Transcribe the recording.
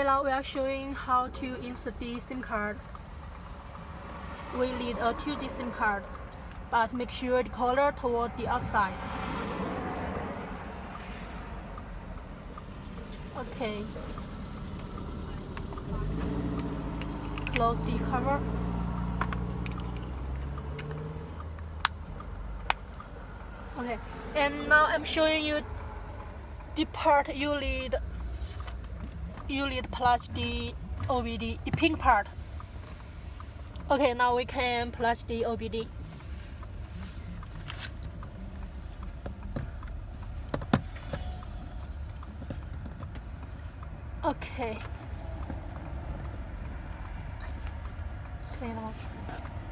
Okay, now we are showing how to insert the SIM card. We need a 2G SIM card, but make sure the color toward the outside. Okay. Close the cover. Okay, and now I'm showing you the part you need plug the OBD, the pink part. Okay, now we can plug the OBD. Okay. Okay, now.